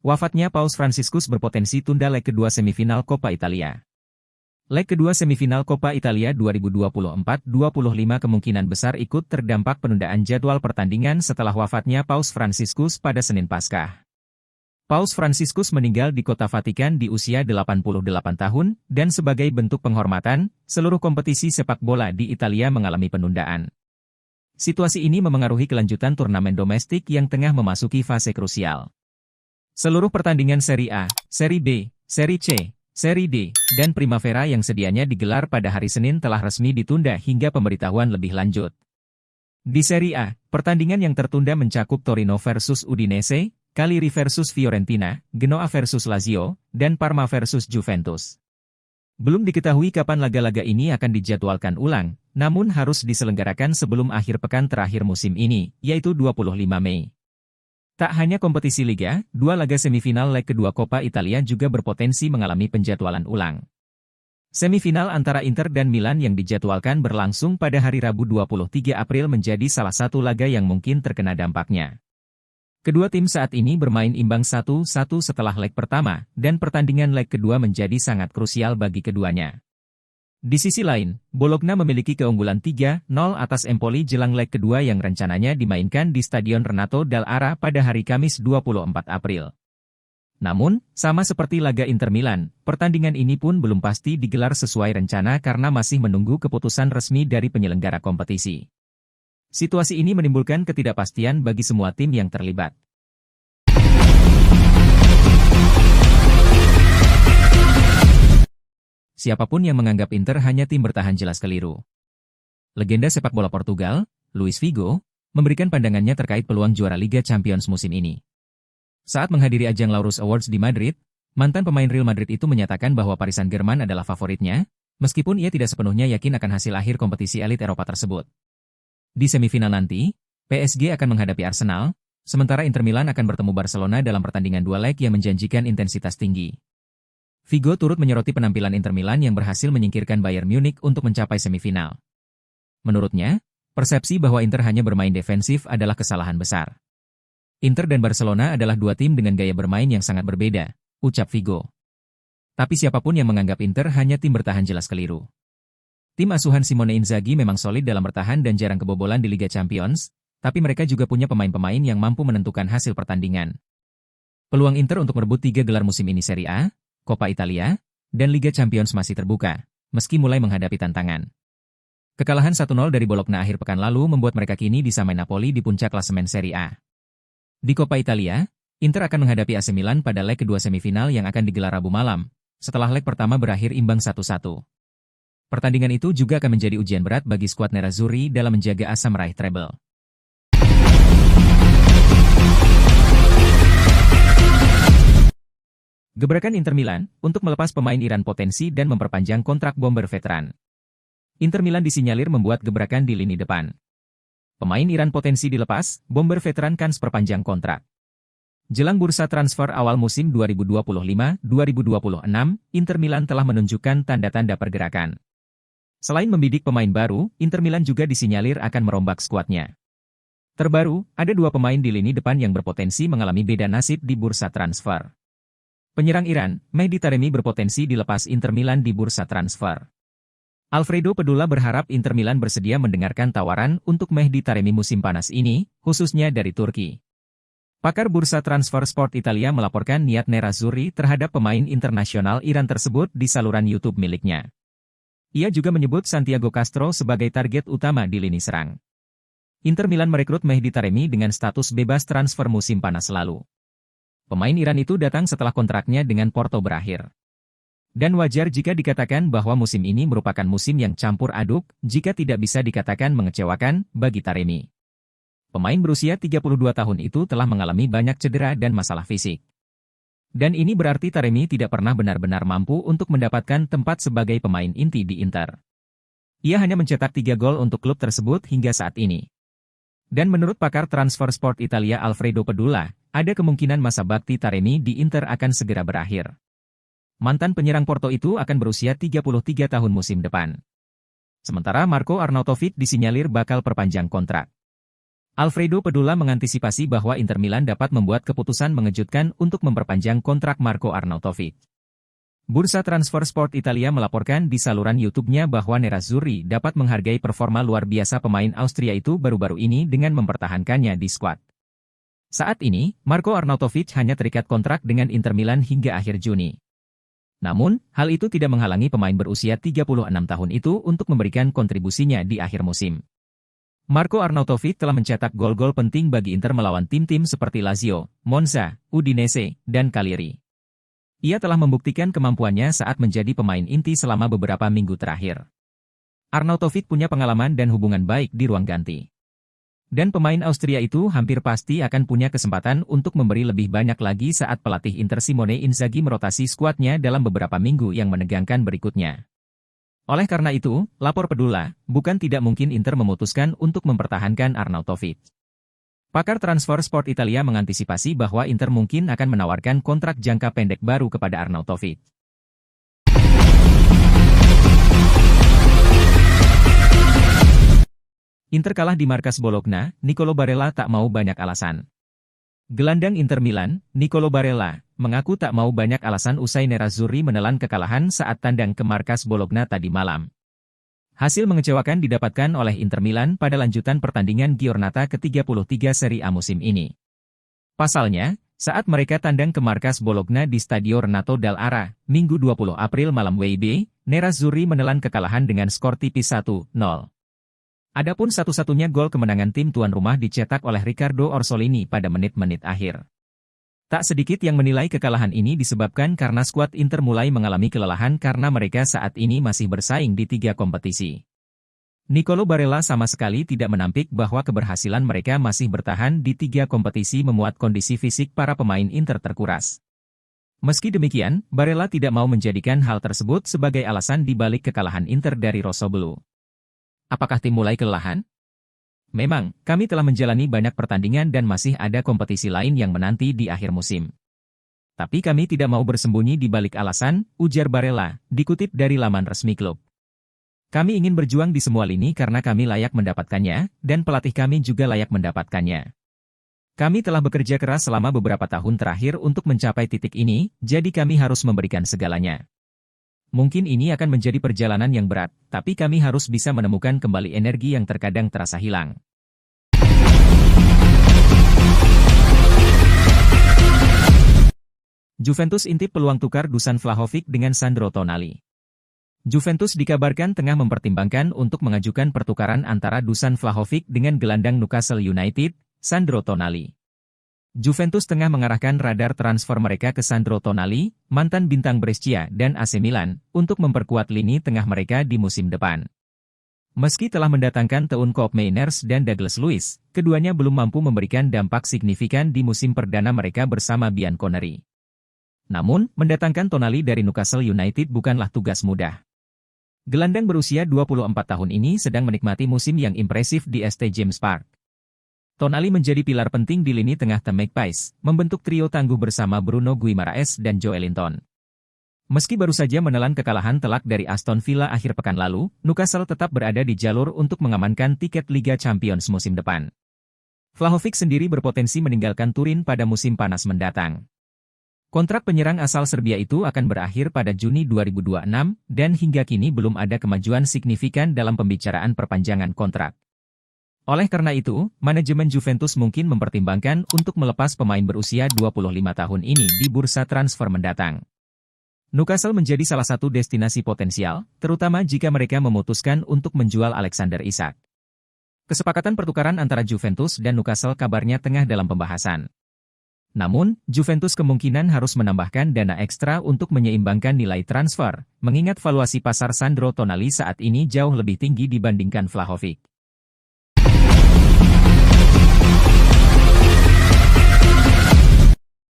Wafatnya Paus Fransiskus berpotensi tunda leg kedua semifinal Coppa Italia. Leg kedua semifinal Coppa Italia 2024-25 kemungkinan besar ikut terdampak penundaan jadwal pertandingan setelah wafatnya Paus Fransiskus pada Senin Paskah. Paus Fransiskus meninggal di Kota Vatikan di usia 88 tahun, dan sebagai bentuk penghormatan, seluruh kompetisi sepak bola di Italia mengalami penundaan. Situasi ini memengaruhi kelanjutan turnamen domestik yang tengah memasuki fase krusial. Seluruh pertandingan Serie A, Serie B, Serie C, Serie D, dan Primavera yang sedianya digelar pada hari Senin telah resmi ditunda hingga pemberitahuan lebih lanjut. Di Serie A, pertandingan yang tertunda mencakup Torino versus Udinese, Cagliari versus Fiorentina, Genoa versus Lazio, dan Parma versus Juventus. Belum diketahui kapan laga-laga ini akan dijadwalkan ulang, namun harus diselenggarakan sebelum akhir pekan terakhir musim ini, yaitu 25 Mei. Tak hanya kompetisi Liga, dua laga semifinal leg kedua Coppa Italia juga berpotensi mengalami penjadwalan ulang. Semifinal antara Inter dan Milan yang dijadwalkan berlangsung pada hari Rabu 23 April menjadi salah satu laga yang mungkin terkena dampaknya. Kedua tim saat ini bermain imbang 1-1 setelah leg pertama, dan pertandingan leg kedua menjadi sangat krusial bagi keduanya. Di sisi lain, Bologna memiliki keunggulan 3-0 atas Empoli jelang leg kedua yang rencananya dimainkan di Stadion Renato Dall'Ara pada hari Kamis 24 April. Namun, sama seperti laga Inter Milan, pertandingan ini pun belum pasti digelar sesuai rencana karena masih menunggu keputusan resmi dari penyelenggara kompetisi. Situasi ini menimbulkan ketidakpastian bagi semua tim yang terlibat. Siapapun yang menganggap Inter hanya tim bertahan jelas keliru. Legenda sepak bola Portugal, Luis Figo, memberikan pandangannya terkait peluang juara Liga Champions musim ini. Saat menghadiri ajang Laureus Awards di Madrid, mantan pemain Real Madrid itu menyatakan bahwa Paris Saint-Germain adalah favoritnya, meskipun ia tidak sepenuhnya yakin akan hasil akhir kompetisi elit Eropa tersebut. Di semifinal nanti, PSG akan menghadapi Arsenal, sementara Inter Milan akan bertemu Barcelona dalam pertandingan dua leg yang menjanjikan intensitas tinggi. Figo turut menyoroti penampilan Inter Milan yang berhasil menyingkirkan Bayern Munich untuk mencapai semifinal. Menurutnya, persepsi bahwa Inter hanya bermain defensif adalah kesalahan besar. Inter dan Barcelona adalah dua tim dengan gaya bermain yang sangat berbeda, ucap Figo. Tapi siapapun yang menganggap Inter hanya tim bertahan jelas keliru. Tim asuhan Simone Inzaghi memang solid dalam bertahan dan jarang kebobolan di Liga Champions, tapi mereka juga punya pemain-pemain yang mampu menentukan hasil pertandingan. Peluang Inter untuk merebut 3 gelar musim ini Serie A, Coppa Italia, dan Liga Champions masih terbuka, meski mulai menghadapi tantangan. Kekalahan 1-0 dari Bologna akhir pekan lalu membuat mereka kini disamai Napoli di puncak klasemen Serie A. Di Coppa Italia, Inter akan menghadapi AC Milan pada leg kedua semifinal yang akan digelar Rabu malam, setelah leg pertama berakhir imbang 1-1. Pertandingan itu juga akan menjadi ujian berat bagi skuad Nerazzurri dalam menjaga asa meraih treble. Gebrakan Inter Milan untuk melepas pemain Iran potensi dan memperpanjang kontrak bomber veteran. Inter Milan disinyalir membuat gebrakan di lini depan. Pemain Iran potensi dilepas, bomber veteran kans perpanjang kontrak. Jelang bursa transfer awal musim 2025-2026, Inter Milan telah menunjukkan tanda-tanda pergerakan. Selain membidik pemain baru, Inter Milan juga disinyalir akan merombak skuadnya. Terbaru, ada dua pemain di lini depan yang berpotensi mengalami beda nasib di bursa transfer. Penyerang Iran, Mehdi Taremi berpotensi dilepas Inter Milan di bursa transfer. Alfredo Pedula berharap Inter Milan bersedia mendengarkan tawaran untuk Mehdi Taremi musim panas ini, khususnya dari Turki. Pakar bursa transfer Sport Italia melaporkan niat Nerazzurri terhadap pemain internasional Iran tersebut di saluran YouTube miliknya. Ia juga menyebut Santiago Castro sebagai target utama di lini serang. Inter Milan merekrut Mehdi Taremi dengan status bebas transfer musim panas lalu. Pemain Iran itu datang setelah kontraknya dengan Porto berakhir. Dan wajar jika dikatakan bahwa musim ini merupakan musim yang campur aduk, jika tidak bisa dikatakan mengecewakan, bagi Taremi. Pemain berusia 32 tahun itu telah mengalami banyak cedera dan masalah fisik. Dan ini berarti Taremi tidak pernah benar-benar mampu untuk mendapatkan tempat sebagai pemain inti di Inter. Ia hanya mencetak 3 gol untuk klub tersebut hingga saat ini. Dan menurut pakar transfer Sport Italia Alfredo Pedula, ada kemungkinan masa bakti Taremi di Inter akan segera berakhir. Mantan penyerang Porto itu akan berusia 33 tahun musim depan. Sementara Marko Arnautovic disinyalir bakal perpanjang kontrak. Alfredo Pedula mengantisipasi bahwa Inter Milan dapat membuat keputusan mengejutkan untuk memperpanjang kontrak Marco Arnautovic. Bursa Transfer Sport Italia melaporkan di saluran YouTube-nya bahwa Nerazzurri dapat menghargai performa luar biasa pemain Austria itu baru-baru ini dengan mempertahankannya di skuad. Saat ini, Marco Arnautovic hanya terikat kontrak dengan Inter Milan hingga akhir Juni. Namun, hal itu tidak menghalangi pemain berusia 36 tahun itu untuk memberikan kontribusinya di akhir musim. Marco Arnautovic telah mencetak gol-gol penting bagi Inter melawan tim-tim seperti Lazio, Monza, Udinese, dan Cagliari. Ia telah membuktikan kemampuannya saat menjadi pemain inti selama beberapa minggu terakhir. Arnautovic punya pengalaman dan hubungan baik di ruang ganti. Dan pemain Austria itu hampir pasti akan punya kesempatan untuk memberi lebih banyak lagi saat pelatih Inter Simone Inzaghi merotasi skuadnya dalam beberapa minggu yang menegangkan berikutnya. Oleh karena itu, lapor Pedula, bukan tidak mungkin Inter memutuskan untuk mempertahankan Arnautovic. Pakar transfer Sport Italia mengantisipasi bahwa Inter mungkin akan menawarkan kontrak jangka pendek baru kepada Arnautovic. Inter kalah di markas Bologna, Nicolo Barella tak mau banyak alasan. Gelandang Inter Milan, Nicolo Barella, mengaku tak mau banyak alasan usai Nerazzurri menelan kekalahan saat tandang ke markas Bologna tadi malam. Hasil mengecewakan didapatkan oleh Inter Milan pada lanjutan pertandingan Giornata ke-33 Serie A musim ini. Pasalnya, saat mereka tandang ke markas Bologna di Stadio Renato Dall'Ara, Minggu 20 April malam WIB, Nerazzurri menelan kekalahan dengan skor tipis 1-0. Adapun satu-satunya gol kemenangan tim tuan rumah dicetak oleh Riccardo Orsolini pada menit-menit akhir. Tak sedikit yang menilai kekalahan ini disebabkan karena skuad Inter mulai mengalami kelelahan karena mereka saat ini masih bersaing di 3 kompetisi. Nicolo Barella sama sekali tidak menampik bahwa keberhasilan mereka masih bertahan di 3 kompetisi memuat kondisi fisik para pemain Inter terkuras. Meski demikian, Barella tidak mau menjadikan hal tersebut sebagai alasan di balik kekalahan Inter dari Rossoblu. Apakah tim mulai kelelahan? Memang, kami telah menjalani banyak pertandingan dan masih ada kompetisi lain yang menanti di akhir musim. Tapi kami tidak mau bersembunyi di balik alasan, ujar Barella, dikutip dari laman resmi klub. Kami ingin berjuang di semua lini karena kami layak mendapatkannya, dan pelatih kami juga layak mendapatkannya. Kami telah bekerja keras selama beberapa tahun terakhir untuk mencapai titik ini, jadi kami harus memberikan segalanya. Mungkin ini akan menjadi perjalanan yang berat, tapi kami harus bisa menemukan kembali energi yang terkadang terasa hilang. Juventus intip peluang tukar Dusan Vlahovic dengan Sandro Tonali. Juventus dikabarkan tengah mempertimbangkan untuk mengajukan pertukaran antara Dusan Vlahovic dengan gelandang Newcastle United, Sandro Tonali. Juventus tengah mengarahkan radar transfer mereka ke Sandro Tonali, mantan bintang Brescia dan AC Milan, untuk memperkuat lini tengah mereka di musim depan. Meski telah mendatangkan Teun Koopmeiners dan Douglas Luiz, keduanya belum mampu memberikan dampak signifikan di musim perdana mereka bersama Bianconeri. Namun, mendatangkan Tonali dari Newcastle United bukanlah tugas mudah. Gelandang berusia 24 tahun ini sedang menikmati musim yang impresif di St. James Park. Tonali menjadi pilar penting di lini tengah The Magpies, membentuk trio tangguh bersama Bruno Guimaraes dan Joelinton. Meski baru saja menelan kekalahan telak dari Aston Villa akhir pekan lalu, Newcastle tetap berada di jalur untuk mengamankan tiket Liga Champions musim depan. Vlahovic sendiri berpotensi meninggalkan Turin pada musim panas mendatang. Kontrak penyerang asal Serbia itu akan berakhir pada Juni 2026, dan hingga kini belum ada kemajuan signifikan dalam pembicaraan perpanjangan kontrak. Oleh karena itu, manajemen Juventus mungkin mempertimbangkan untuk melepas pemain berusia 25 tahun ini di bursa transfer mendatang. Newcastle menjadi salah satu destinasi potensial, terutama jika mereka memutuskan untuk menjual Alexander Isak. Kesepakatan pertukaran antara Juventus dan Newcastle kabarnya tengah dalam pembahasan. Namun, Juventus kemungkinan harus menambahkan dana ekstra untuk menyeimbangkan nilai transfer, mengingat valuasi pasar Sandro Tonali saat ini jauh lebih tinggi dibandingkan Vlahovic.